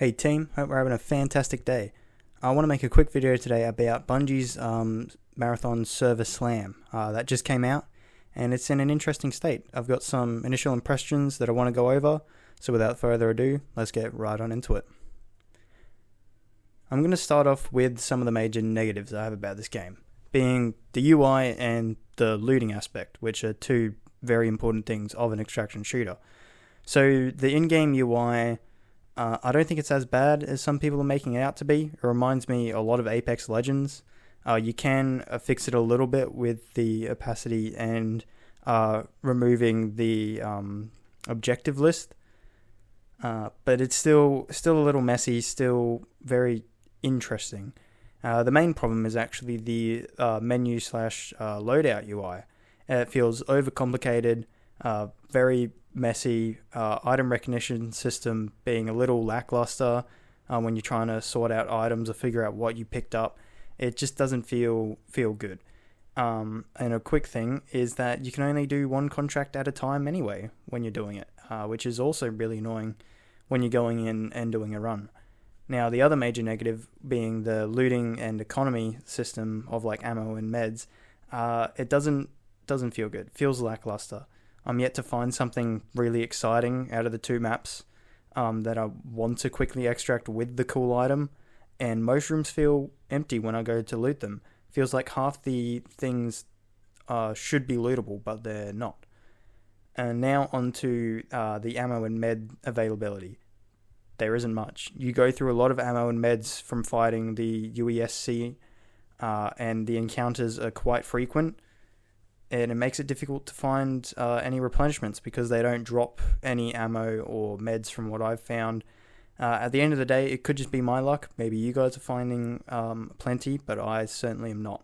Hey team, hope we're having a fantastic day. I want to make a quick video today about Bungie's Marathon Server Slam that just came out, and it's in an interesting state. I've got some initial impressions that I want to go over, so without further ado, let's get right on into it. I'm going to start off with some of the major negatives I have about this game, being the UI and the looting aspect, which are two very important things of an extraction shooter. So the in-game UI, I don't think it's as bad as some people are making it out to be. It reminds me a lot of Apex Legends. You can fix it a little bit with the opacity and removing the objective list, but it's still a little messy, still very interesting. The main problem is actually the menu slash loadout UI. It feels overcomplicated, very messy, item recognition system being a little lackluster when you're trying to sort out items or figure out what you picked up. It just doesn't feel good. And a quick thing is that you can only do one contract at a time anyway when you're doing it, which is also really annoying when you're going in and doing a run. Now, the other major negative being the looting and economy system of like ammo and meds. It doesn't feel good. It feels lackluster. I'm yet to find something really exciting out of the two maps that I want to quickly extract with the cool item, and most rooms feel empty when I go to loot them. Feels like half the things should be lootable, but they're not. And now onto the ammo and med availability. There isn't much. You go through a lot of ammo and meds from fighting the UESC, and the encounters are quite frequent. And it makes it difficult to find any replenishments because they don't drop any ammo or meds from what I've found. At the end of the day, it could just be my luck. Maybe you guys are finding plenty, but I certainly am not.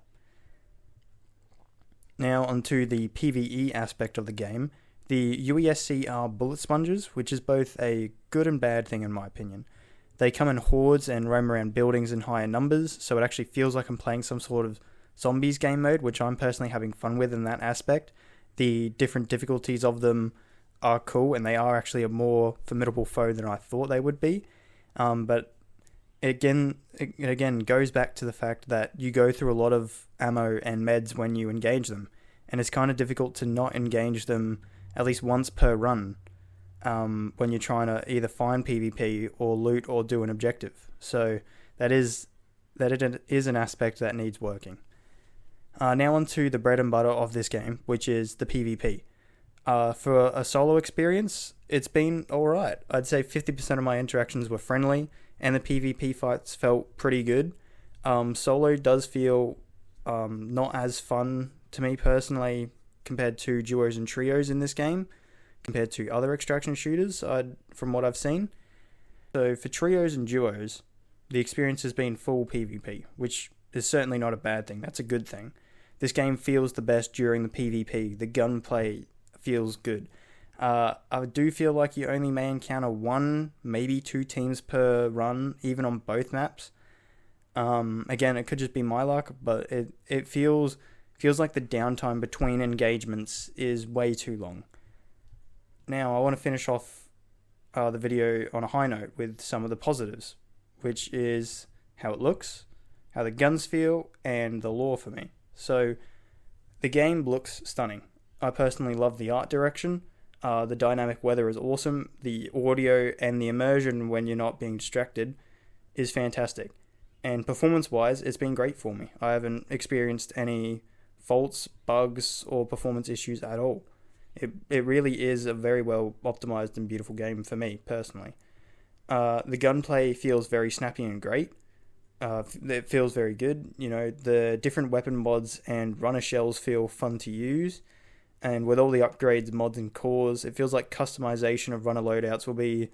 Now onto the PvE aspect of the game. The UESC are bullet sponges, which is both a good and bad thing in my opinion. They come in hordes and roam around buildings in higher numbers, so it actually feels like I'm playing some sort of zombies game mode, which I'm personally having fun with in that aspect. The different difficulties of them are cool, and they are actually a more formidable foe than I thought they would be. But it again goes back to the fact that you go through a lot of ammo and meds when you engage them, and it's kind of difficult to not engage them at least once per run when you're trying to either find PvP or loot or do an objective. So it is an aspect that needs working. Now onto the bread and butter of this game, which is the PvP. For a solo experience, it's been alright. I'd say 50% of my interactions were friendly, and the PvP fights felt pretty good. Solo does feel not as fun to me personally compared to duos and trios in this game, compared to other extraction shooters from what I've seen. So for trios and duos, the experience has been full PvP, which is certainly not a bad thing. That's a good thing. This game feels the best during the PvP. The gunplay feels good. I do feel like you only may encounter one, maybe two teams per run, even on both maps. Again, it could just be my luck, but it feels like the downtime between engagements is way too long. Now, I want to finish off the video on a high note with some of the positives, which is how it looks, how the guns feel, and the lore for me. So, the game looks stunning. I personally love the art direction. The dynamic weather is awesome. The audio and the immersion when you're not being distracted is fantastic. And performance-wise, it's been great for me. I haven't experienced any faults, bugs, or performance issues at all. It really is a very well optimized and beautiful game for me, personally. The gunplay feels very snappy and great. It feels very good. You know, the different weapon mods and runner shells feel fun to use. And with all the upgrades, mods, and cores, it feels like customization of runner loadouts will be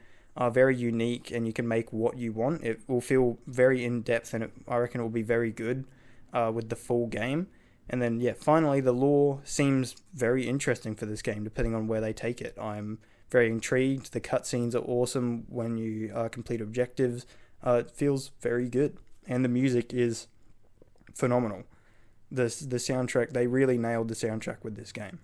very unique, and you can make what you want. It will feel very in-depth, and I reckon it will be very good with the full game. And then, yeah, finally, the lore seems very interesting for this game, depending on where they take it. I'm very intrigued. The cutscenes are awesome when you complete objectives. It feels very good. And the music is phenomenal. The soundtrack, they really nailed the soundtrack with this game.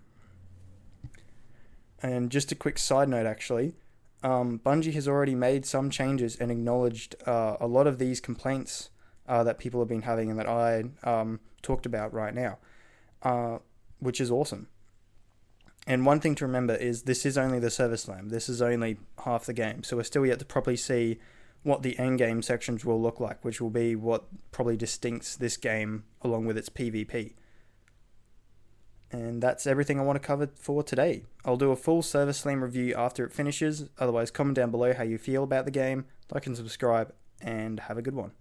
And just a quick side note, actually, Bungie has already made some changes and acknowledged a lot of these complaints that people have been having and that I talked about right now, which is awesome. And one thing to remember is this is only the Service Slam. This is only half the game. So we're still yet to properly see what the endgame sections will look like, which will be what probably distincts this game along with its PvP. And that's everything I want to cover for today. I'll do a full Service Slam review after it finishes. Otherwise, comment down below how you feel about the game, like and subscribe, and have a good one.